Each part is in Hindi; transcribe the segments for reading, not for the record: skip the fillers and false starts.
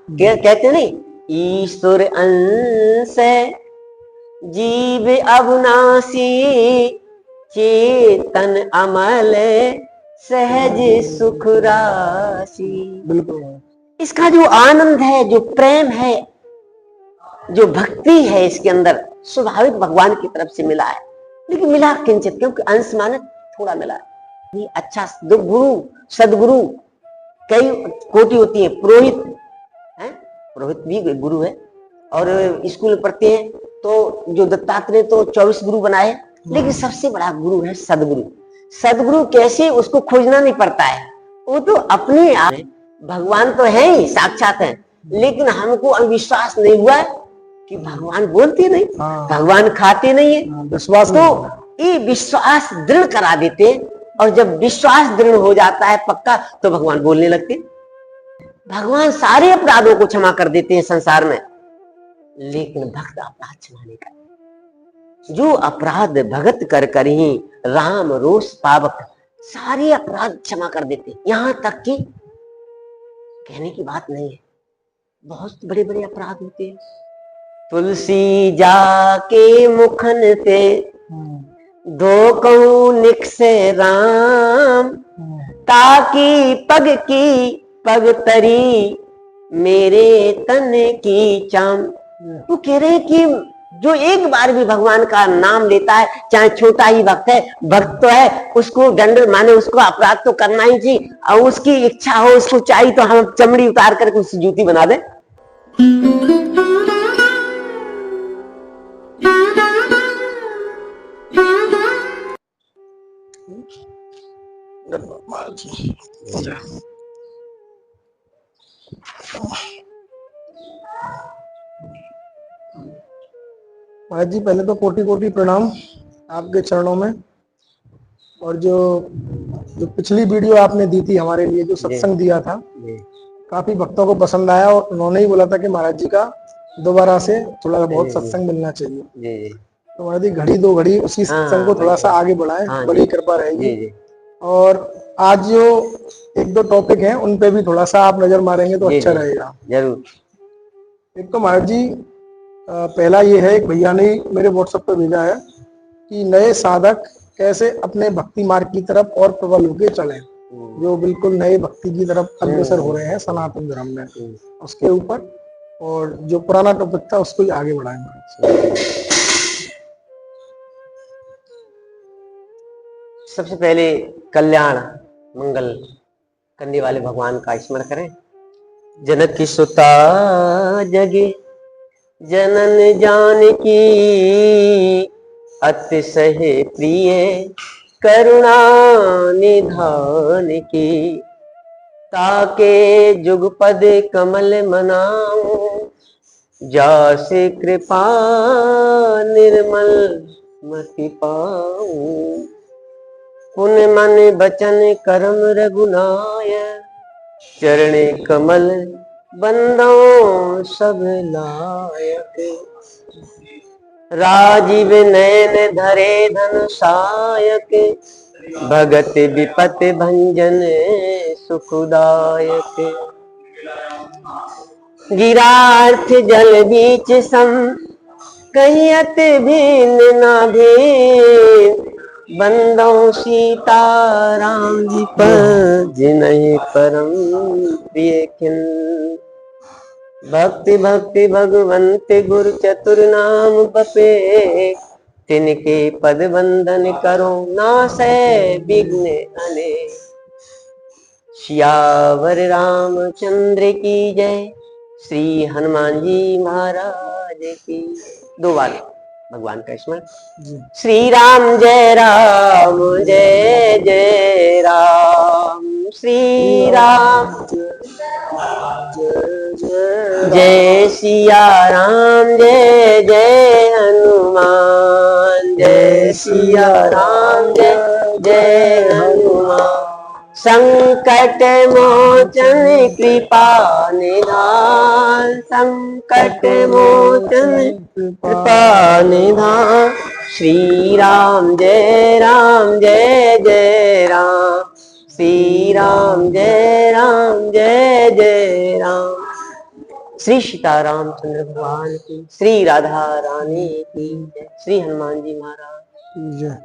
कहते नहीं, ईश्वर अंश जीव अविनाशी, चेतन अमल सहज सुख राशि। बिल्कुल। इसका जो आनंद है, जो प्रेम है, जो भक्ति है इसके अंदर, स्वाभाविक भगवान की तरफ से मिला है। लेकिन मिला किंचित, क्योंकि अंश माने थोड़ा मिला है। अच्छा गुरु, सदगुरु कई कोटि होती है। पुरोहित है, पुरोहित भी गुरु है। और स्कूल में पढ़ते हैं तो जो दत्तात्रेय तो 24 गुरु बनाए, लेकिन सबसे बड़ा गुरु है सदगुरु। सदगुरु कैसे, उसको खोजना नहीं पड़ता है, वो तो अपने आप, भगवान तो है ही, साक्षात है, लेकिन हमको अविश्वास नहीं हुआ है कि भगवान बोलते नहीं, भगवान खाते नहीं है। विश्वास तो ये विश्वास दृढ़ करा देते, और जब विश्वास दृढ़ हो जाता है पक्का, तो भगवान बोलने लगते। भगवान सारे अपराधों को क्षमा कर देते हैं संसार में, लेकिन भक्त अपराध क्षमा नहीं करते। जो अपराध भगत कर कर ही राम रोष पावक, सारे अपराध क्षमा कर देते। यहां तक कि कहने की बात नहीं है, बहुत बड़े बड़े अपराध होते हैं। तुलसी जाके मुखन ते दो कहूं निकसे राम, ताकि पग की पग तरी मेरे तन की चाम। तो कह रहे कि जो एक बार भी भगवान का नाम लेता है, चाहे छोटा ही भक्त है, भक्त तो है, उसको दंड माने, उसको अपराध तो करना ही चाहिए। और उसकी इच्छा हो, उसको चाहिए तो हम चमड़ी उतार करके उसकी जूती बना दे। महाराज जी, पहले तो कोटि कोटि प्रणाम आपके चरणों में। और जो पिछली वीडियो आपने दी थी हमारे लिए, जो सत्संग दिया था, काफी भक्तों को पसंद आया, और उन्होंने ही बोला था कि महाराज जी का दोबारा से थोड़ा बहुत सत्संग मिलना चाहिए। तो महाराज जी, घड़ी दो घड़ी उसी सत्संग को थोड़ा सा आगे बढ़ाएं, बड़ी कृपा रहेगी। और आज जो एक दो टॉपिक हैं उन पे भी थोड़ा सा आप नजर मारेंगे तो अच्छा रहेगा। जरूर। एक तो महाराज जी, पहला ये है, एक भैया ने मेरे व्हाट्सएप पे भेजा है कि नए साधक कैसे अपने भक्ति मार्ग की तरफ और प्रबल होके चलें, जो बिल्कुल नए भक्ति की तरफ अग्रसर हो रहे हैं सनातन धर्म में, उसके ऊपर। और जो पुराना टॉपिक था उसको ही आगे बढ़ाएंगे। सबसे पहले कल्याण मंगल करने वाले भगवान का स्मरण करें। जनक की सुता जगे जनन जानकी, अतिशय प्रिय करुणा निधान की। ताके जुगपद कमल मनाऊं, जासे कृपा निर्मल मति पाऊं। पुण्य मन बचन कर्म रघुनाय, चरणे कमल बंदो सब लायक। राजीव नयन धरे धन सायक, भगत विपत भंजन सुखदायक। गिरार्थ जल बीच सम, कहीं अति भिन्न ना भेद। बंदो सीता राम जी पर जिन्हि परम प्रिय खिन। भक्ति भक्ति भगवंत गुरु चतुर नाम बपे, तिनके पद वंदन करो नासै विघ्न अनेक। सियावर रामचंद्र की जय, श्री हनुमान जी महाराज की। दो बार भगवान का स्मरण। श्री राम जय जय राम, श्री राम जय सिया राम, जय जय हनुमान। जय सिया राम, जय जय हनुमान। संकट मोचन कृपा निधान, संकट मोचन कृपा निधान। श्री राम जय जय राम, श्री राम जय जय राम। श्री सीताराम चंद्र भगवान की, श्री राधा रानी की जय, श्री हनुमान जी महाराज। जय।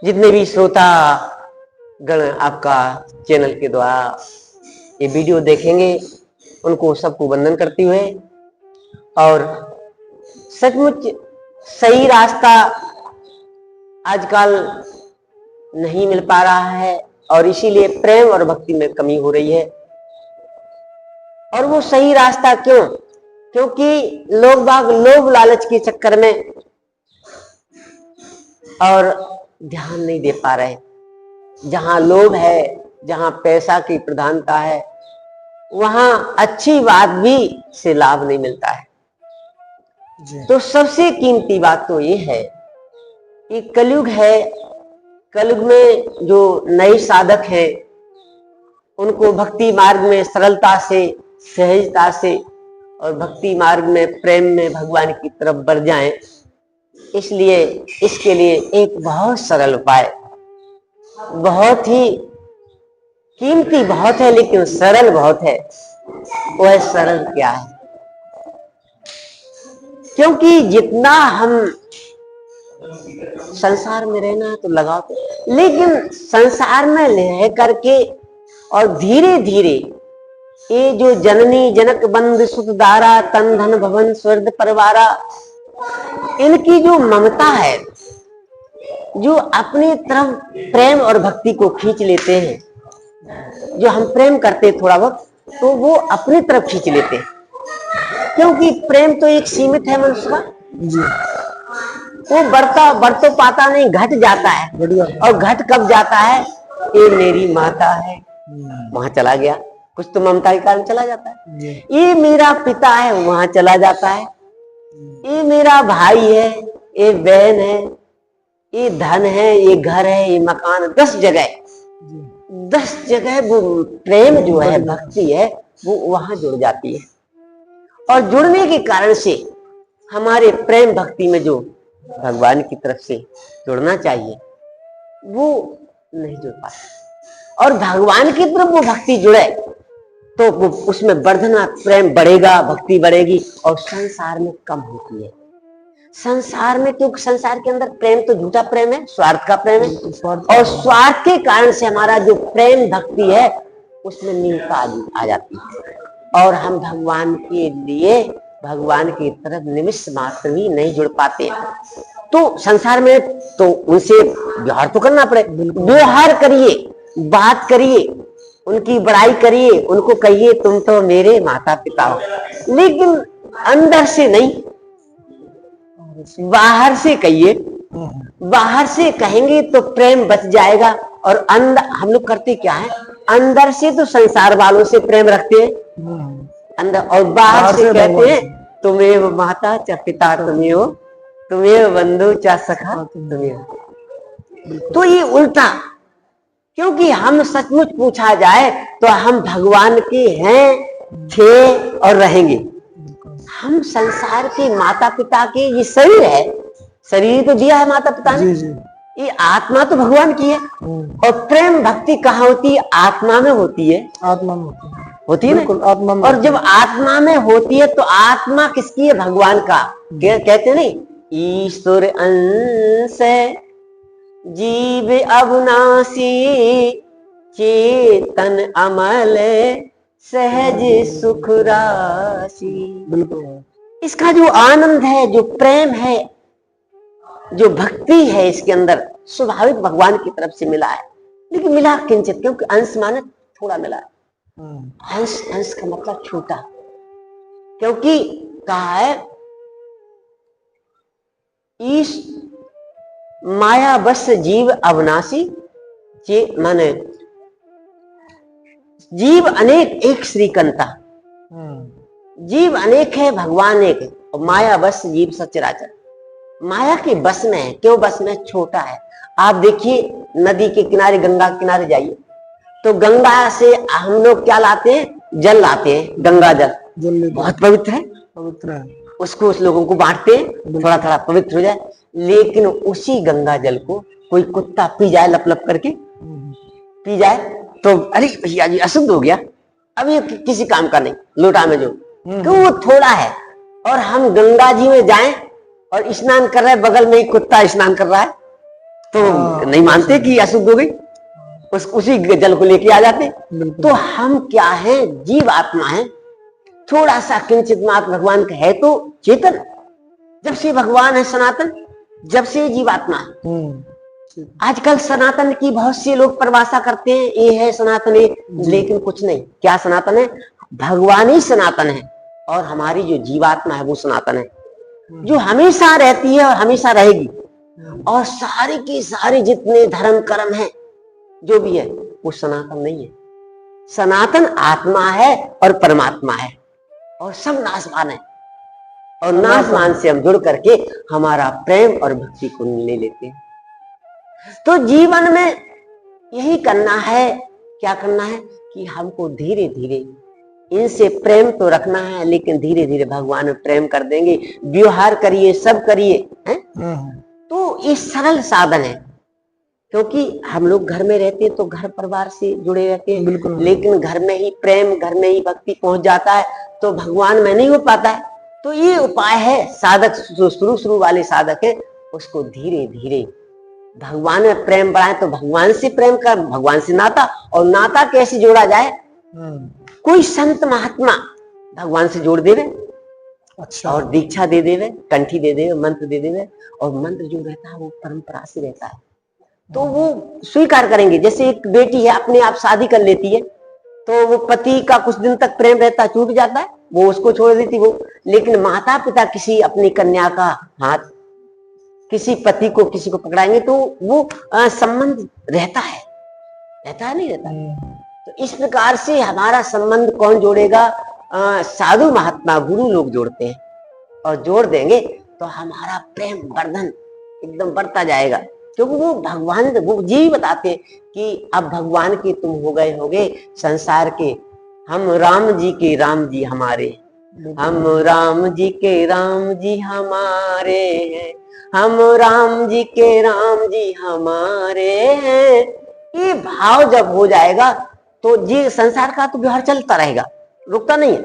जितने भी श्रोता गण आपका चैनल के द्वारा ये वीडियो देखेंगे उनको सबको वंदन करते हुए, और सचमुच सही रास्ता आजकल नहीं मिल पा रहा है और इसीलिए प्रेम और भक्ति में कमी हो रही है। और वो सही रास्ता क्यों? क्योंकि लोग बाग लोभ लालच के चक्कर में और ध्यान नहीं दे पा रहे। जहां लोभ है, जहां पैसा की प्रधानता है, वहां अच्छी बात भी से लाभ नहीं मिलता है। तो सबसे कीमती बात तो ये है कि कलयुग है, कलयुग में जो नए साधक हैं उनको भक्ति मार्ग में सरलता से, सहजता से और भक्ति मार्ग में प्रेम में भगवान की तरफ बढ़ जाएं। इसलिए इसके लिए एक बहुत सरल उपाय, बहुत ही कीमती बहुत है लेकिन सरल बहुत है। वह सरल क्या है? क्योंकि जितना हम संसार में रहना है तो लगाव तो, लेकिन संसार में रह करके और धीरे धीरे ये जो जननी जनक बंद सुत दारा तन धन भवन स्वर्ग परवारा, इनकी जो ममता है, जो अपनी तरफ प्रेम और भक्ति को खींच लेते हैं, जो हम प्रेम करते थोड़ा वक्त तो वो अपनी तरफ खींच लेते हैं। क्योंकि प्रेम तो एक सीमित है मनुष्य का, वो बढ़तो पाता नहीं, घट जाता है। और घट कब जाता है? ये मेरी माता है, वहां चला गया, कुछ तो ममता के कारण चला जाता है। ये मेरा पिता है, वहां चला जाता है। ये मेरा भाई है, ये बहन है, ये धन है, ये घर है, ये मकान, 10 जगह वो प्रेम जो है, भक्ति है, वो वहां जुड़ जाती है। और जुड़ने के कारण से हमारे प्रेम भक्ति में जो भगवान की तरफ से जुड़ना चाहिए वो नहीं जुड़ पाता। और भगवान की तरफ वो भक्ति जुड़े तो वो उसमें वर्धना, प्रेम बढ़ेगा, भक्ति बढ़ेगी। और संसार में कम होती है। संसार में, क्योंकि संसार के अंदर प्रेम तो झूठा प्रेम है, स्वार्थ का प्रेम है। और स्वार्थ के कारण से हमारा जो प्रेम भक्ति है उसमें न्यूनता आ जाती है और हम भगवान के लिए, भगवान की तरफ निमिष मात्र भी नहीं जुड़ पाते। तो संसार में तो उनसे व्यवहार तो करना पड़े, व्यवहार करिए, बात करिए, उनकी बड़ाई करिए, उनको कहिए तुम तो मेरे माता पिता हो, लेकिन अंदर से नहीं, बाहर से कहिए। बाहर से कहेंगे तो प्रेम बच जाएगा। और अंदर हम लोग करते क्या है, अंदर से तो संसार वालों से प्रेम रखते हैं अंदर, और बाहर से कहते हैं तुम्हें माता च पिता तुम्हें हो, तुम्हें बंधु च सखा तुम्हें हो। तो ये उल्टा, क्योंकि हम सचमुच पूछा जाए तो हम भगवान के हैं, थे और रहेंगे। हम संसार के माता पिता के, ये शरीर है, शरीर तो दिया है माता पिता ने, ये आत्मा तो भगवान की है। और प्रेम भक्ति कहाँ होती है? आत्मा में होती है। आत्मा में होती है ना? आत्मा में। और जब आत्मा में होती है तो आत्मा किसकी है? भगवान का। कहते नहीं, ईश्वर अंश जीव अविनाशी चेतन अमल सहज सुख राशि। इसका जो आनंद है, जो प्रेम है, जो भक्ति है, इसके अंदर स्वाभाविक भगवान की तरफ से मिला है। लेकिन मिला किंचित, क्योंकि अंश माने थोड़ा मिला है। अंश, अंश का मतलब छोटा, क्योंकि कहा है ईश माया बस जीव अविनाशी, माने जीव अनेक एक श्रीकंता। जीव अनेक है, भगवान एक है। और माया बस जीव सचराचर, माया के बस में है। क्यों बस में? छोटा है। आप देखिए नदी के किनारे, गंगा के किनारे जाइए तो गंगा से हम लोग क्या लाते हैं? जल लाते हैं, गंगा जल बहुत पवित्र है, पवित्र है। उसको उस लोगों को बांटते हैं, थोड़ा थोड़ा पवित्र हो जाए। लेकिन उसी गंगा जल को कोई कुत्ता पी जाए, लप लप करके पी जाए तो अरे भैया जी अशुद्ध हो गया, अब ये किसी काम का नहीं। लोटा में जो कि वो थोड़ा है। और हम गंगा जी में जाएं और स्नान कर रहे हैं, बगल में ही कुत्ता स्नान कर रहा है, तो नहीं मानते कि अशुद्ध हो गई, उसी जल को लेके आ जाते। तो हम क्या है, जीव आत्मा है, थोड़ा सा किंचित मात्र भगवान का है तो चेतन। जब से भगवान है सनातन, जब से जीवात्मा है। आजकल सनातन की बहुत से लोग परिभाषा करते हैं, ये है सनातन, ये, लेकिन कुछ नहीं। क्या सनातन है? भगवान ही सनातन है, और हमारी जो जीवात्मा है वो सनातन है, जो हमेशा रहती है और हमेशा रहेगी। और सारे के सारे जितने धर्म कर्म है, जो भी है, वो सनातन नहीं है। सनातन आत्मा है और परमात्मा है, और सब नाशवान है। और नाशवान से हम जुड़ करके हमारा प्रेम और भक्ति को ले लेते हैं। तो जीवन में यही करना है। क्या करना है कि हमको धीरे धीरे इनसे प्रेम तो रखना है, लेकिन धीरे धीरे भगवान में प्रेम कर देंगे। व्यवहार करिए, सब करिए, तो ये सरल साधन है। क्योंकि हम लोग घर में रहते हैं तो घर परिवार से जुड़े रहते हैं, लेकिन घर में ही प्रेम, घर में ही भक्ति पहुंच जाता है, तो भगवान में नहीं हो पाता है। तो ये उपाय है। साधक जो शुरू वाले साधक है, उसको धीरे धीरे भगवान में प्रेम बढ़ाए, तो भगवान से प्रेम कर, भगवान से नाता। और नाता कैसे जोड़ा जाए? कोई संत महात्मा भगवान से जोड़ देवे, अच्छा, और दीक्षा दे देवे, कंठी दे देवे, मंत्र दे देवे, और मंत्र जो रहता है वो परंपरा से रहता है, तो वो स्वीकार करेंगे। जैसे एक बेटी है, अपने आप शादी कर लेती है, तो वो पति का कुछ दिन तक प्रेम रहता है, टूट जाता है, वो उसको छोड़ देती वो। लेकिन माता पिता किसी अपनी कन्या का हाथ, किसी पति को, किसी को पकड़ाएंगे, तो वो संबंध रहता है, नहीं रहता। तो इस प्रकार से हमारा संबंध कौन जोड़ेगा? साधु महात्मा गुरु लोग जोड़ते हैं, और जोड़ देंगे तो हमारा प्रेम वर्धन एकदम बढ़ता जाएगा। क्योंकि वो भगवान, वो जी बताते हैं कि अब भगवान के तुम होगे संसार के, हम राम जी के राम जी हमारे, हम राम जी के राम जी हमारे हैं, हम राम जी के राम जी हमारे हैं। ये भाव जब हो जाएगा तो जी संसार का तो व्यवहार चलता रहेगा, रुकता नहीं है,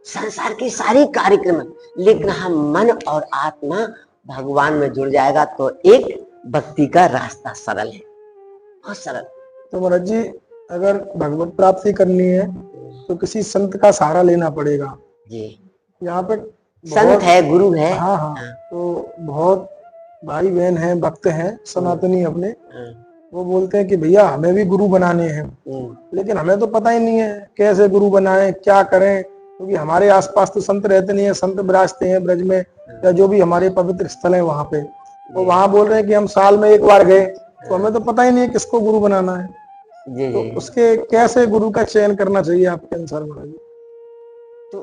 संसार के सारे कार्यक्रम। लेकिन हम मन और आत्मा भगवान में जुड़ जाएगा तो एक भक्ति का रास्ता सरल है, बहुत सरल। तो महाराज जी, अगर भगवत प्राप्ति करनी है तो किसी संत का सहारा लेना पड़ेगा जी। यहाँ पे संत है, गुरु है। हाँ हाँ, तो बहुत भाई बहन हैं, भक्त हैं सनातनी अपने, वो बोलते हैं कि भैया हमें भी गुरु बनाने हैं, लेकिन हमें तो पता ही नहीं है कैसे गुरु बनाएं, क्या करें, क्योंकि हमारे आसपास तो संत रहते नहीं है। संत विराजते हैं ब्रज में, या जो भी हमारे पवित्र स्थल है वहां पे, तो वहां बोल रहे हैं कि हम साल में एक बार गए, तो हमें तो पता ही नहीं है किसको गुरु बनाना है। जी, तो उसके कैसे गुरु का चयन करना चाहिए आपके अनुसार महाराज? तो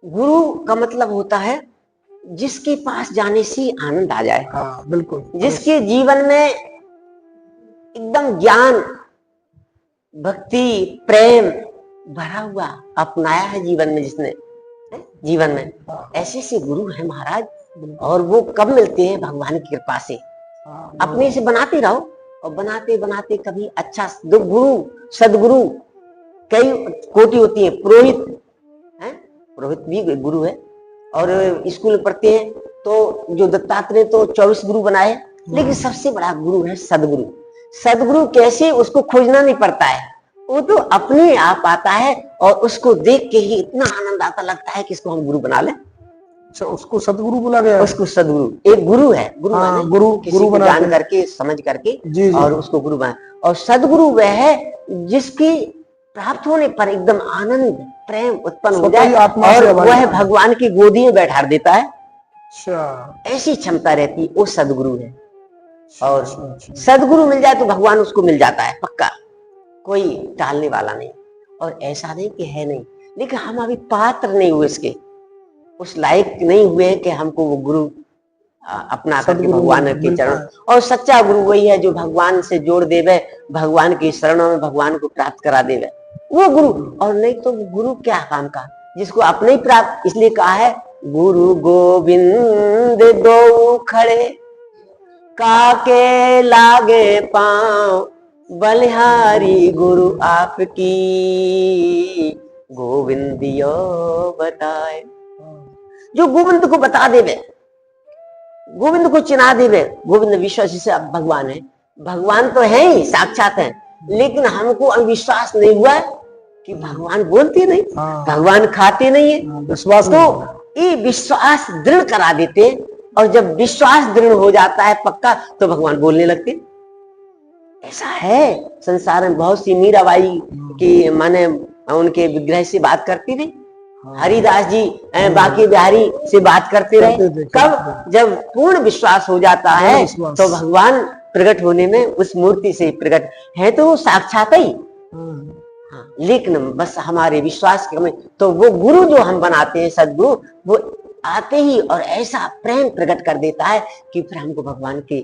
गुरु का मतलब होता है जिसके पास जाने से आनंद आ जाए। हाँ बिल्कुल। जिसके जीवन में एकदम ज्ञान, भक्ति, प्रेम भरा हुआ अपनाया है जीवन में, जिसने जीवन में, ऐसे से गुरु है महाराज। और वो कब मिलते हैं? भगवान की कृपा से। अपने से बनाते रहो, और बनाते बनाते कभी अच्छा गुरु, सदगुरु कई कोटि होती है। पुरोहित है, पुरोहित भी गुरु है। और स्कूल में पढ़ते हैं तो जो दत्तात्रेय तो 24 गुरु बनाए, लेकिन सबसे बड़ा गुरु है सदगुरु। सदगुरु कैसे? उसको खोजना नहीं पड़ता है, वो तो अपने आप आता है, और उसको देख के ही इतना आनंद आता, लगता है कि इसको हम गुरु बना लें। अच्छा, उसको सदगुरु बोला गया? उसको सदगुरु, एक गुरु है, गुरु किसी को जान करके, समझ करके, जी, और उसको गुरु बना। और सदगुरु वह है जिसकी प्राप्त होने पर एकदम आनंद, प्रेम उत्पन्न हो जाए, और वह भगवान की गोदी में बैठा देता है। ऐसी क्षमता रहती है, वो सदगुरु है। और सदगुरु मिल जाए तो भगवान उसको मिल जाता है पक्का, कोई टालने वाला नहीं। और ऐसा नहीं कि है नहीं, लेकिन हम अभी पात्र नहीं हुए, इसके उस लायक नहीं हुए कि हमको वो गुरु अपना करके भगवान के चरण। और सच्चा गुरु वही है जो भगवान से जोड़ देवे, भगवान की शरणों में भगवान को प्राप्त करा देवे, वो गुरु। और नहीं तो गुरु क्या काम का, जिसको अपने ही प्राप्त। इसलिए कहा है गुरु गोविंद दो खड़े, काके लागे पांव, बलिहारी गुरु आपकी, गोविंदियो बताए। जो गोविंद को बता देवे, गोविंद को चिन्हा देवे, गोविंद विश्वासी से अब भगवान है, भगवान तो है ही, साक्षात है, लेकिन हमको अविश्वास नहीं हुआ है कि भगवान बोलते नहीं, भगवान खाते नहीं है, विश्वास तो ये विश्वास दृढ़ करा देते। और जब विश्वास दृढ़ हो जाता है पक्का तो भगवान बोलने लगते। ऐसा है संसार में बहुत सी, मीराबाई की माने उनके विग्रह से बात करती थी, हरिदास जी बाकी बिहारी से बात करते रहे। कब? जब पूर्ण विश्वास हो जाता है तो भगवान प्रकट होने में उस मूर्ति से प्रकट है, तो वो साक्षात ही। हाँ, लेकिन बस हमारे विश्वास की कमी। तो वो गुरु जो हम बनाते हैं, सदगुरु, वो आते ही और ऐसा प्रेम प्रकट कर देता है कि फिर हमको भगवान के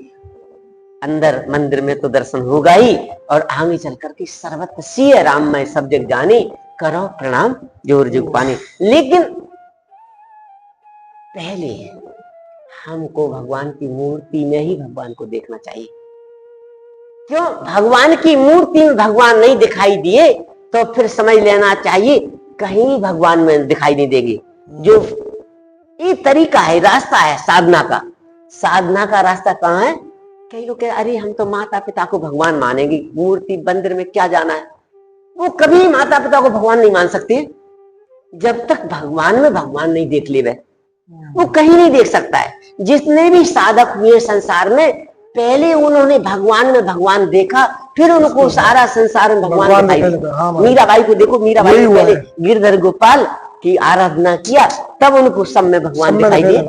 अंदर मंदिर में तो दर्शन होगा ही, और आगे चल करके सर्वत्र सिय राम मैं सब जग जानी, करो प्रणाम जोर जुग पानी। लेकिन पहले हमको भगवान की मूर्ति में ही भगवान को देखना चाहिए। क्यों? भगवान की मूर्ति में भगवान नहीं दिखाई दिए तो फिर समझ लेना चाहिए कहीं भगवान में दिखाई नहीं देंगे। जो ये तरीका है, रास्ता है साधना का। साधना का रास्ता कहाँ है? कई लोग कह अरे हम तो माता पिता को भगवान मानेंगे, मूर्ति मंदिर में क्या जाना है। वो कभी माता पिता को भगवान नहीं मान सकते जब तक भगवान में भगवान नहीं देख ले। वो कहीं नहीं देख सकता है। जितने भी साधक हुए संसार में, पहले उन्होंने भगवान में भगवान देखा, फिर उनको सारा संसार में भगवान दिखाई दिया। मीराबाई को देखो, मीराबाई ने पहले गिरधर गोपाल की आराधना किया, तब उनको सब में भगवान दिखाई दिए।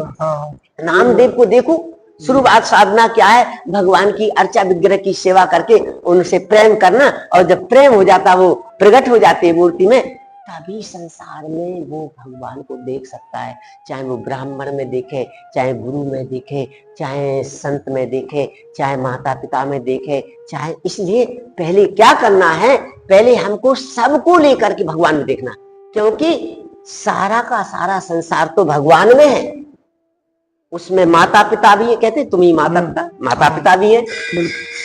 नामदेव को देखो, शुरुआत साधना क्या है? भगवान की अर्चा विग्रह की सेवा करके उनसे प्रेम करना, और जब प्रेम हो जाता वो प्रकट हो जाते हैं मूर्ति में, तभी संसार में वो भगवान को देख सकता है। चाहे वो ब्राह्मण में देखे, चाहे गुरु में देखे, चाहे संत में देखे, चाहे माता पिता में देखे, चाहे। इसलिए पहले क्या करना है? पहले हमको सबको लेकर के भगवान में देखना, क्योंकि सारा का सारा संसार तो भगवान में है। उसमें माता पिता भी है, कहते तुम ही माता पिता, माता पिता भी है,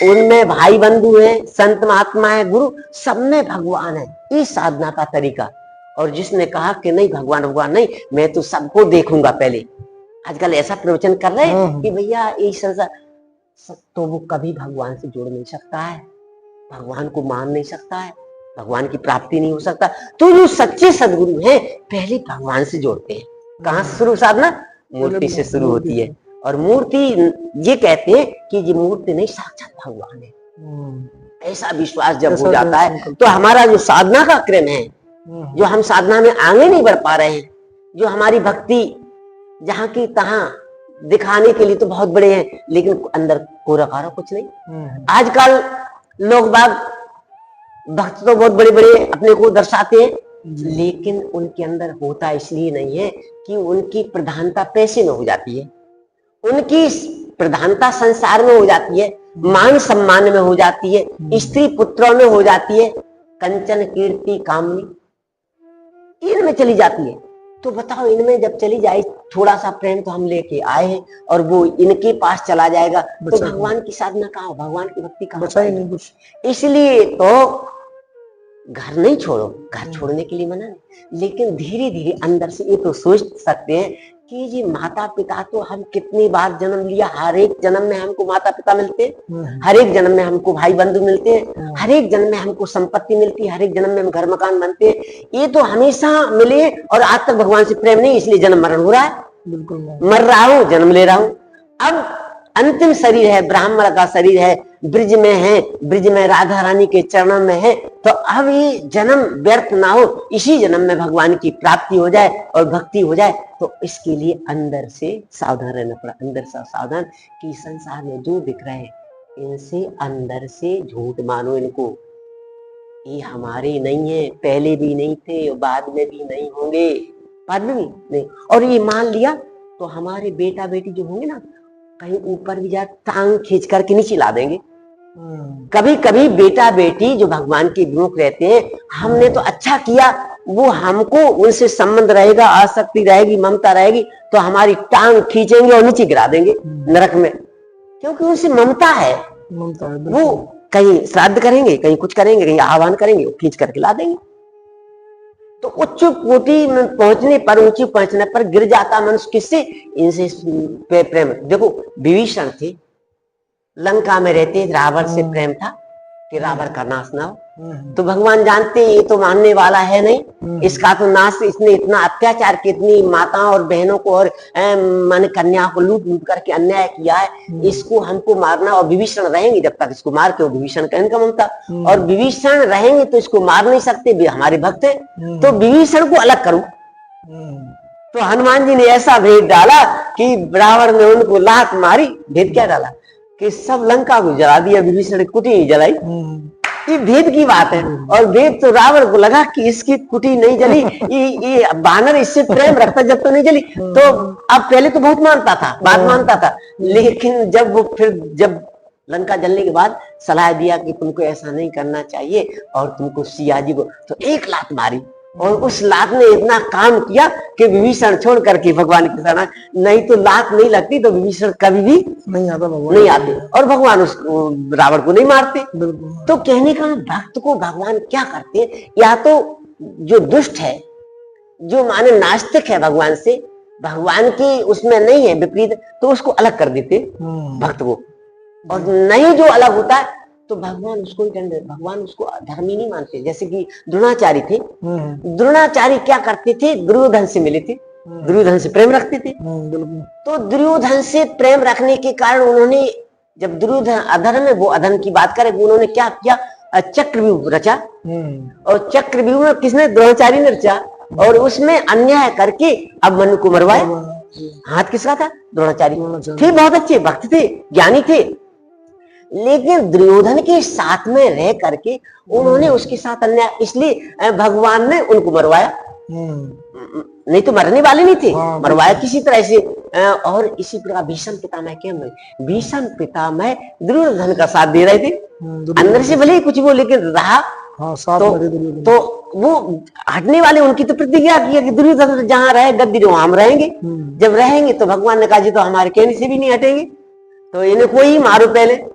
उनमें भाई बंधु है, संत महात्मा है, गुरु, सब में भगवान है। इस साधना का तरीका। और जिसने कहा कि नहीं भगवान भगवान नहीं, मैं तो सबको देखूंगा पहले, आजकल ऐसा प्रवचन कर रहे हैं कि भैया ये संसार, तो वो कभी भगवान से जुड़ नहीं सकता है, भगवान को मान नहीं सकता है, भगवान की प्राप्ति नहीं हो सकता। तो जो सच्चे सदगुरु हैं पहले भगवान से जोड़ते हैं। कहाँ से शुरू साधना? मूर्ति से शुरू होती है। और मूर्ति ये कहते हैं कि ये मूर्ति नहीं, साक्षात भगवान है। ऐसा विश्वास जब हो जाता है तो हमारा जो साधना का क्रम है, जो हम साधना में आगे नहीं बढ़ पा रहे हैं, जो हमारी भक्ति जहां की तहां दिखाने के लिए तो बहुत बड़े हैं, लेकिन अंदर कोरा कारा कुछ नहीं। आजकल लोग बाग भक्त तो बहुत बड़े बड़े अपने को दर्शाते हैं, लेकिन उनके अंदर होता इसलिए नहीं है कि उनकी प्रधानता पैसे में हो जाती है, उनकी प्रधानता संसार में हो जाती है, मान सम्मान में हो जाती है, स्त्री पुत्रों में हो जाती है, कंचन कीर्ति कामनी इनमें चली जाती है। तो बताओ, इनमें जब चली जाए थोड़ा सा प्रेम तो हम लेके आए हैं और वो इनके पास चला जाएगा तो भगवान की साधना कहाँ, भगवान की भक्ति कहाँ? बचा ही नहीं कुछ। इसलिए तो घर नहीं छोड़ो, घर छोड़ने के लिए मना नहीं, लेकिन धीरे धीरे अंदर से ये तो सोच सकते हैं कि जी माता पिता तो हम कितनी बार जन्म लिया, हर एक जन्म में हमको माता पिता मिलते हैं, हर एक जन्म में हमको भाई बंधु मिलते हैं, हर एक जन्म में हमको संपत्ति मिलती है, हर एक जन्म में हम घर मकान बनते हैं। ये तो हमेशा मिले और आज तक भगवान से प्रेम नहीं, इसलिए जन्म मरण हो रहा है। बिल्कुल मर रहा हूँ, जन्म ले रहा हूँ। अब अंतिम शरीर है, ब्राह्मण का शरीर है, ब्रिज में है, ब्रिज में राधा रानी के चरणों में है, तो अब ये जन्म व्यर्थ ना हो, इसी जन्म में भगवान की प्राप्ति हो जाए और भक्ति हो जाए। तो इसके लिए अंदर से सावधान रहना पड़ा, अंदर से सावधान कि संसार में जो दिख रहे हैं इनसे अंदर से झूठ मानो इनको, ये हमारे नहीं है, पहले भी नहीं थे और बाद में भी नहीं होंगे, बाद में भी नहीं। और ये मान लिया तो हमारे बेटा बेटी जो होंगे ना, कहीं ऊपर भी जा टांग खींच करके नीचे ला देंगे। कभी कभी बेटा बेटी जो भगवान के विमुख रहते हैं, हमने तो अच्छा किया, वो हमको उनसे संबंध रहेगा, आसक्ति रहेगी, ममता रहेगी, तो हमारी टांग खींचेंगे और नीचे गिरा देंगे नरक में, क्योंकि उनसे ममता है। वो कहीं श्राद्ध करेंगे, कहीं कुछ करेंगे, कहीं आह्वान करेंगे, वो खींच करके ला देंगे। तो उच्च कोटि में पहुंचने पर, ऊंची पहुंचने पर गिर जाता मनुष्य किससे? इनसे प्रेम। देखो विभीषण थे, लंका में रहते, रावण से प्रेम था कि रावण का नाश ना हो। तो भगवान जानते ये तो मानने वाला है नहीं, इसका तो नाश, इसने इतना अत्याचार, कितनी माताओं और बहनों को और माने कन्या को लूट लूट करके अन्याय किया है, इसको हमको मारना। और विभीषण रहेंगे जब तक इसको मार के, वो विभीषण का इनका ममता, और विभीषण रहेंगे तो इसको मार नहीं सकते, हमारे भक्त है, तो विभीषण को अलग करूं। तो हनुमान जी ने ऐसा भेद डाला कि रावण ने उनको लात मारी। भेद क्या डाला कि सब लंका को जला दिया, विभीषण की कुटी नहीं जलाई। ये भेद की बात है। और भेद तो रावण को लगा कि इसकी कुटी नहीं जली, ये बानर इससे प्रेम रखता जब तो नहीं जली। तो अब पहले तो बहुत मानता था, बात मानता था, लेकिन जब वो फिर जब लंका जलने के बाद सलाह दिया कि तुमको ऐसा नहीं करना चाहिए और तुमको सिया जी को, तो एक लात मारी, और उस लात ने इतना काम किया कि विभीषण छोड़ करके भगवान की शरण। नहीं तो लात नहीं लगती तो विभीषण कभी भी नहीं आता, भगवान नहीं आते, और भगवान उसको, रावण को नहीं मारते। बिल्कुल। तो कहने का भक्त को भगवान क्या करते हैं, या तो जो दुष्ट है, जो माने नास्तिक है भगवान से, भगवान की उसमें नहीं है विपरीत, तो उसको अलग कर देते भक्त को। और नहीं जो अलग होता है तो भगवान उसको ही दंड, भगवान उसको धर्मी नहीं मानते। जैसे कि द्रोणाचार्य थे, द्रोणाचार्य क्या करते थे, दुर्योधन से मिले थे, दुर्योधन से प्रेम रखते थे। तो दुर्योधन से प्रेम रखने के कारण उन्होंने, जब दुर्योधन अधर्म में, वो अधर्म की बात करे, उन्होंने क्या किया, चक्रव्यूह रचा। और चक्रव्यूह में किसने? द्रोणाचार्य ने रचा, और उसमें अन्याय करके अब मनु को मरवाया। हाथ किसका था? द्रोणाचार्य थे, बहुत अच्छे भक्त थे, ज्ञानी थे, लेकिन दुर्योधन के साथ में रह करके उन्होंने उसके साथ अन्याय, इसलिए भगवान ने उनको मरवाया। नहीं तो मरने वाले नहीं थे, मरवाया किसी तरह से। और इसी प्रकार भीष्म पितामह क्या हुए, भीष्म पितामह दुर्योधन का साथ दे रहे थे, अंदर से भले ही कुछ वो, लेकिन रहा। तो वो हटने वाले, उनकी तो प्रतिज्ञा की कि दुर्योधन जहां रहे गद्दी वहां हम रहेंगे। जब रहेंगे तो भगवान ने कहा जी तो हमारे कहने से भी नहीं हटेंगे, तो इन्हें कोई मारो पहले,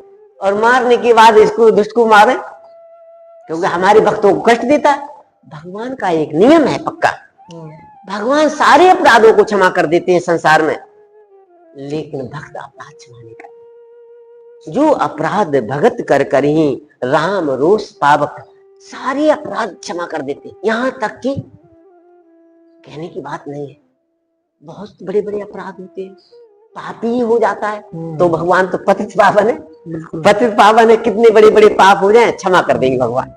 और मारने के बाद इसको, दुष्ट को मारे, क्योंकि हमारे भक्तों को कष्ट देता है। भगवान का एक नियम है पक्का, भगवान सारे अपराधों को क्षमा कर देते हैं संसार में, लेकिन भक्त अपराध क्षमा नहीं करते। जो अपराध भगत कर कर ही राम रोष पावक, सारे अपराध क्षमा कर देते, यहां तक कि कहने की बात नहीं है, बहुत बड़े बड़े अपराध होते हैं, पापी हो जाता है तो भगवान तो पतित पावन है, पतित पावन है, कितने बड़े बड़े पाप हो जाए क्षमा कर देंगे भगवान।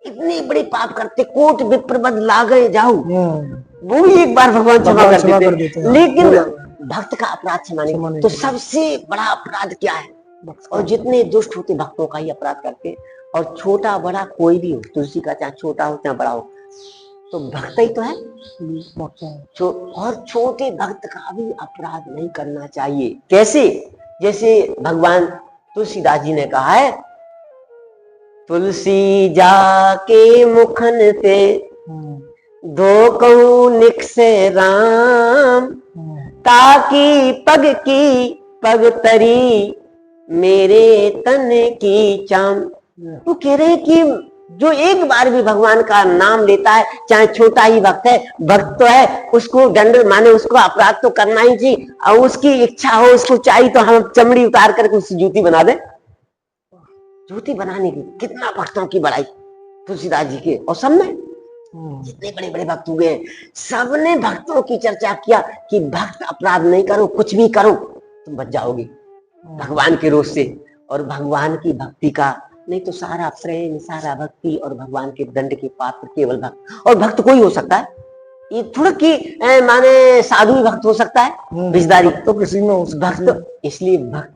इतने बड़े पाप करते, कोट विप्रबद लागे जाओ, वो भी एक बार भगवान क्षमा कर देते हैं, लेकिन भक्त का अपराध क्षमा नहीं। तो सबसे बड़ा अपराध क्या है? और जितने दुष्ट होते भक्तों का ही अपराध करते, और छोटा बड़ा कोई भी हो, तुलसी का चाहे छोटा हो चाहे बड़ा हो, तो भक्त ही तो है। और छोटे भक्त का भी अपराध नहीं करना चाहिए। कैसे? जैसे भगवान तुलसीदास जी ने कहा है, तुलसी जाके मुखन ते दो कहूं निक से राम, ताकि पग की पग तरी मेरे तन की चाम। तो कह रहे हैं कि जो एक बार भी भगवान का नाम लेता है, चाहे छोटा ही भक्त है, भक्त तो है, उसको दंड माने, उसको अपराध तो करना ही चाहिए, और उसकी इच्छा हो, उसको चाहिए तो हम चमड़ी उतार करके उसकी जूती बना दे। जूती बनाने की कितना भक्तों की बड़ाई तुलसीदास जी के, और सबने जितने बड़े बड़े भक्त हुए हैं, सबने भक्तों की चर्चा किया कि भक्त अपराध नहीं करो, कुछ भी करो तुम बच जाओगे भगवान के रोष से, और भगवान की भक्ति का, नहीं तो सारा प्रेम, सारा भक्ति और भगवान के दंड के पात्र केवल भक्त। और भक्त कोई हो सकता है, ये थोड़ा कि माने साधु ही भक्त हो सकता है, बिजदारी तो किसी में हो सकता है। भक्त, इसलिए भक्त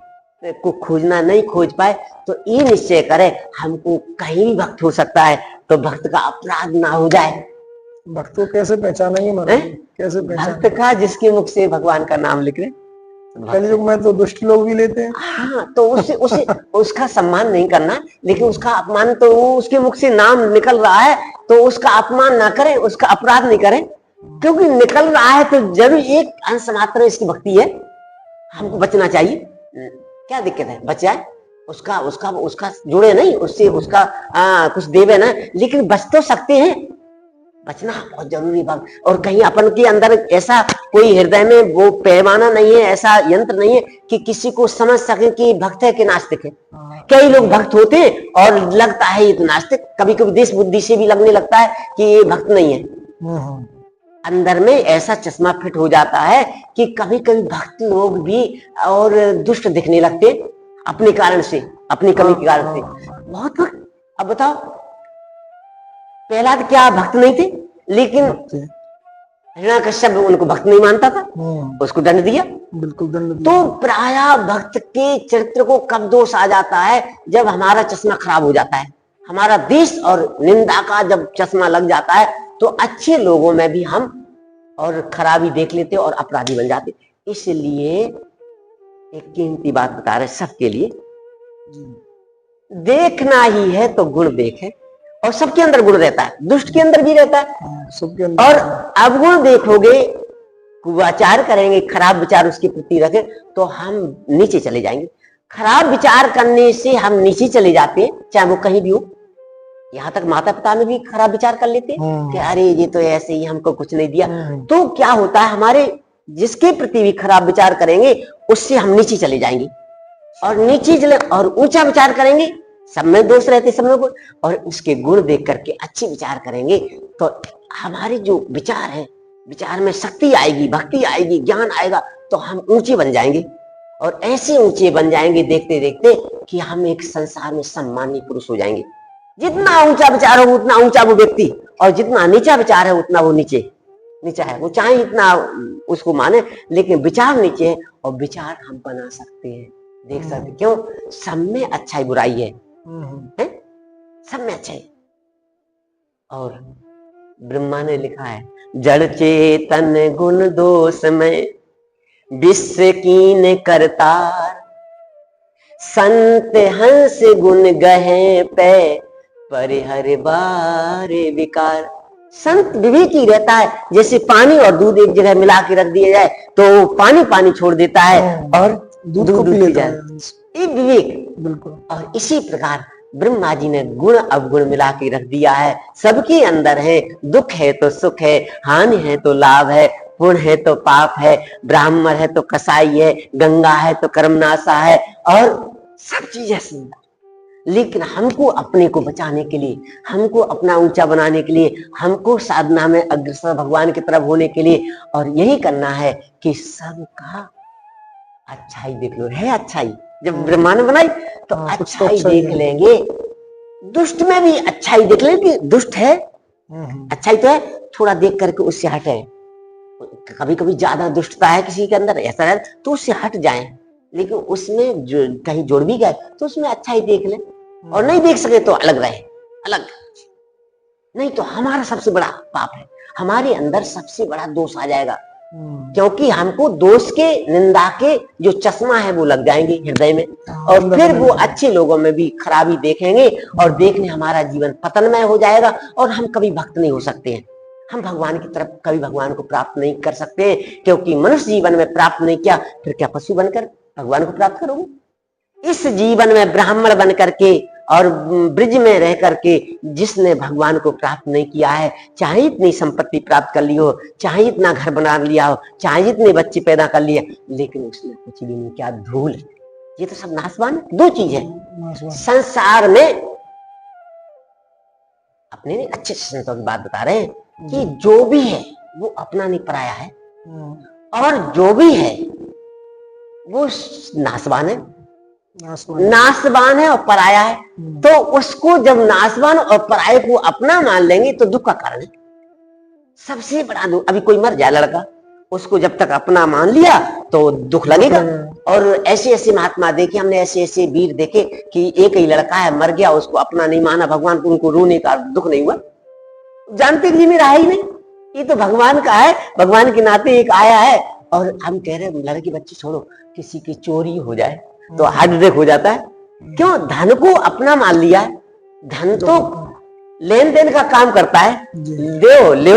को खोजना नहीं खोज पाए तो ये निश्चय करे हमको कहीं भी भक्त हो सकता है, तो भक्त का अपराध ना हो जाए। भक्त को कैसे पहचानेंगे? कैसे भक्त का जिसके मुख से भगवान का नाम लिख रहे, कलयुग में तो दुष्ट लोग भी लेते हैं। हाँ, तो उसे उसका सम्मान नहीं करना, लेकिन उसका अपमान, तो वो उसके मुख से नाम निकल रहा है तो उसका अपमान ना करें, उसका अपराध नहीं करें, क्योंकि निकल रहा है तो जरूर एक अंश मात्र इसकी भक्ति है, हमको बचना चाहिए। क्या दिक्कत है? बच जाए, उसका जुड़े नहीं उससे, उसका कुछ देवे ना, लेकिन बच तो सकते हैं, बचना बहुत जरूरी बात। और कहीं अपन के अंदर ऐसा कोई हृदय में वो पैमाना नहीं है, ऐसा यंत्र नहीं है कि किसी को समझ सके कि भक्त है कि नास्तिक है। कई लोग भक्त होते हैं और लगता है ये तो नास्तिक, कभी कभी देश बुद्धि से भी लगने लगता है कि ये भक्त नहीं है। अंदर में ऐसा चश्मा फिट हो जाता है कि कभी कभी भक्त लोग भी और दुष्ट दिखने लगते अपने कारण से, अपनी कमी के कारण से। बहुत भक्त, अब बताओ, प्रहलाद क्या भक्त नहीं थे? लेकिन हिरण्यकश्यप उनको भक्त नहीं मानता था, उसको दंड दिया। बिल्कुल दंड दिया। तो प्रायः भक्त के चरित्र को कब दोष आ जाता है? जब हमारा चश्मा खराब हो जाता है, हमारा देश और निंदा का जब चश्मा लग जाता है, तो अच्छे लोगों में भी हम और खराबी देख लेते और अपराधी बन जाते। इसलिए एक कीमती बात बता रहे सबके लिए, देखना ही है तो गुण देखे। और सबके अंदर गुण रहता है, दुष्ट के अंदर भी रहता है सबके अंदर। और अवगुण देखोगे, कुवाचार करेंगे, खराब विचार उसके प्रति रखें, तो हम नीचे चले जाएंगे। खराब विचार करने से हम नीचे चले जाते हैं, चाहे वो कहीं भी हो। यहाँ तक माता पिता में भी खराब विचार कर लेते हैं कि अरे ये तो ऐसे ही, हमको कुछ नहीं दिया। तो क्या होता है, हमारे जिसके प्रति भी खराब विचार करेंगे उससे हम नीचे चले जाएंगे, और नीचे चले और ऊंचा विचार करेंगे, सब में दोष रहते, सब में गुण, और उसके गुण देख करके अच्छे विचार करेंगे तो हमारे जो विचार है, विचार में शक्ति आएगी, भक्ति आएगी, ज्ञान आएगा, तो हम ऊंचे बन जाएंगे। और ऐसे ऊंचे बन जाएंगे देखते देखते कि हम एक संसार में सम्मानीय पुरुष हो जाएंगे। जितना ऊंचा विचार हो उतना ऊंचा वो व्यक्ति, और जितना नीचा विचार है उतना वो नीचा है। वो चाहे इतना उसको माने, लेकिन विचार नीचे है, और विचार हम बना सकते हैं, देख सकते। क्यों? सब में अच्छाई बुराई है, सब में अच्छाई। और ब्रह्मा ने लिखा है, जड़ चेतन गुण दोष में विश्व कीन करतार, संत हंस गुण गहे पे परिहर बार विकार। संत विवेकी रहता है, जैसे पानी और दूध एक जगह मिला के रख दिया जाए तो पानी पानी छोड़ देता है और दूध को पी जाए, ये विवेक। बिल्कुल। और इसी प्रकार ब्रह्मा जी ने गुण अवगुण मिला के रख दिया है, सबके अंदर है। दुख है तो सुख है, हानि है तो लाभ है, पुण्य है तो पाप है, ब्राह्मण है तो कसाई है, गंगा है तो कर्मनाशा है, और सब चीजें सुंदर। लेकिन हमको अपने को बचाने के लिए, हमको अपना ऊंचा बनाने के लिए, हमको साधना में अग्रसर भगवान की तरफ होने के लिए, और यही करना है कि सबका अच्छाई देख लो। है अच्छाई, जब ब्रह्मा ने बनाई तो अच्छाई देख लेंगे, दुष्ट में भी अच्छाई देख लेंगे। दुष्ट है, अच्छाई तो है, थोड़ा देख करके उससे हटे। कभी कभी ज्यादा दुष्टता है किसी के अंदर, ऐसा है तो उससे हट जाए, लेकिन उसमें जो कहीं जुड़ भी गए तो उसमें अच्छाई देख ले, और नहीं देख सके तो अलग रहे, अलग। नहीं तो हमारा सबसे बड़ा पाप है, हमारे अंदर सबसे बड़ा दोष आ जाएगा, क्योंकि हमको दोष के, निंदा के जो चश्मा है वो लग जाएंगे हृदय में, और फिर वो अच्छे लोगों में भी खराबी देखेंगे, और देखने हमारा जीवन पतनमय हो जाएगा, और हम कभी भक्त नहीं हो सकते हैं। हम भगवान की तरफ कभी भगवान को प्राप्त नहीं कर सकते, क्योंकि मनुष्य जीवन में प्राप्त नहीं किया, फिर क्या पशु बनकर भगवान को प्राप्त करोगे? इस जीवन में ब्राह्मण बन करके और ब्रिज में रह करके जिसने भगवान को प्राप्त नहीं किया है, चाहे इतनी संपत्ति प्राप्त कर ली हो, चाहे इतना घर बना लिया हो, चाहे इतने बच्चे पैदा कर लिए, लेकिन उसने कुछ भी नहीं किया, धूल। ये तो सब नाशवान है। दो चीज है संसार में, अपने अच्छे संतों की बात बता रहे हैं कि जो भी है वो अपना नहीं पराया है, और जो भी है वो नाशवान है, नाशवान है और पराया है। तो उसको जब नाशवान और पराये को अपना मान लेंगे तो दुख का कारण है, सबसे बड़ा दुख। अभी कोई मर जाए लड़का, उसको जब तक अपना मान लिया तो दुख लगेगा। और ऐसे ऐसे महात्मा देखे हमने, ऐसे ऐसे वीर देखे कि एक ही लड़का है, मर गया, उसको अपना नहीं माना भगवान को, उनको रोने का दुख नहीं हुआ, जानते कि मेरा है ही नहीं, ये तो भगवान का है, भगवान के नाते एक आया है। और हम कह रहे हैं लड़की बच्ची छोड़ो, किसी की चोरी हो जाए तो हार्ट अटैक हो जाता है। क्यों? धन को अपना मान लिया है। धन तो लेन देन का काम करता है, दो ले,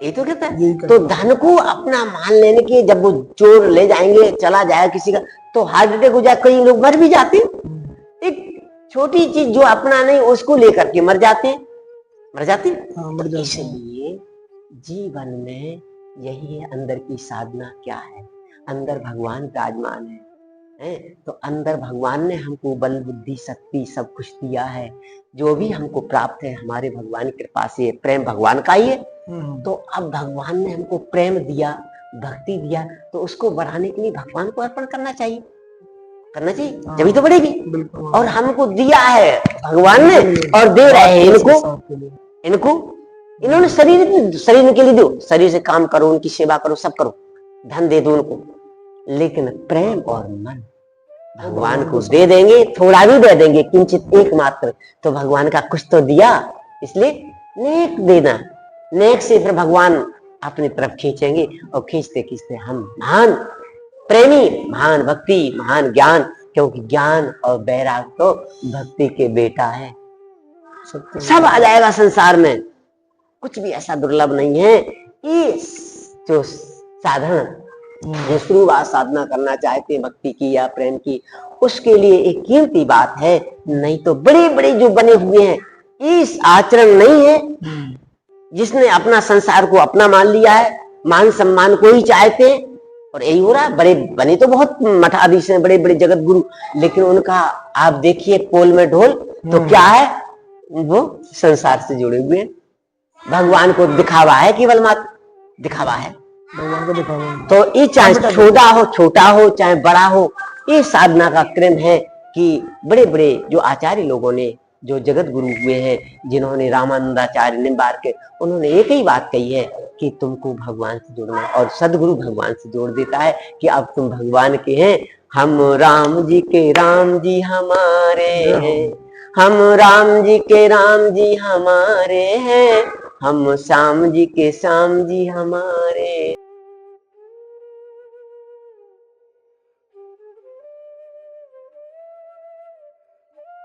ये तो कहता है। तो धन को अपना मान लेने के, जब वो चोर ले जाएंगे, चला जाए किसी का, तो हार्ट अटैक हो जाए, कई लोग मर भी जाते हैं। एक छोटी चीज जो अपना नहीं उसको लेकर के मर जाते हैं। मर जाती। हाँ, मर जाती है। इसलिए जीवन में यही है, अंदर की साधना क्या है, अंदर भगवान विराजमान है, तो अंदर भगवान ने हमको बल बुद्धि शक्ति सब कुछ दिया है। जो भी हमको प्राप्त है हमारे भगवान की कृपा से, प्रेम भगवान का ही है। तो अब भगवान ने हमको प्रेम दिया, भक्ति दिया, तो उसको बढ़ाने के लिए भगवान को अर्पण करना चाहिए, जब तो बढ़ेगी। और हमको दिया है भगवान ने और दे रहे हैं इनको इन्होंने शरीर के लिए दो, शरीर से काम करो, उनकी सेवा करो, सब करो, धन दे दो उनको, लेकिन प्रेम और मन भगवान को दे देंगे, थोड़ा भी दे देंगे, किंचित एक मात्र, तो भगवान का कुछ तो दिया, इसलिए नेक देना, नेक से फिर भगवान अपनी तरफ खींचेंगे, और खींचते खींचते हम महान प्रेमी, महान भक्ति, महान ज्ञान, क्योंकि ज्ञान और वैराग तो भक्ति के बेटा है। सब आ जाएगा संसार में, कुछ भी ऐसा दुर्लभ नहीं है कि जो साधन जो शुरुआत साधना करना चाहते हैं भक्ति की या प्रेम की, उसके लिए एक कीमती बात है। नहीं तो बड़े बड़े जो बने हुए हैं, इस आचरण नहीं है, जिसने अपना संसार को अपना मान लिया है, मान सम्मान को ही चाहते हैं, और यही हो रहा है। बड़े बने तो बहुत मठाधीश हैं, बड़े बड़े जगत गुरु, लेकिन उनका आप देखिए पोल में ढोल, तो क्या है, वो संसार से जुड़े हुए हैं, भगवान को दिखावा है, केवल मात्र दिखावा है भगवान को दिखावा। तो ये चाहे छोटा हो चाहे बड़ा हो, ये साधना का क्रम है कि बड़े बड़े जो आचार्य लोगों ने, जो जगत गुरु हुए हैं, जिन्होंने रामानंदाचार्य निम्बार्क, उन्होंने एक ही बात कही है कि तुमको भगवान से जुड़ना, और सदगुरु भगवान से जोड़ देता है कि अब तुम भगवान के हैं, हम राम जी के राम जी हमारे हैं, हम राम जी के राम जी हमारे हैं, हम श्याम जी के श्याम जी हमारे।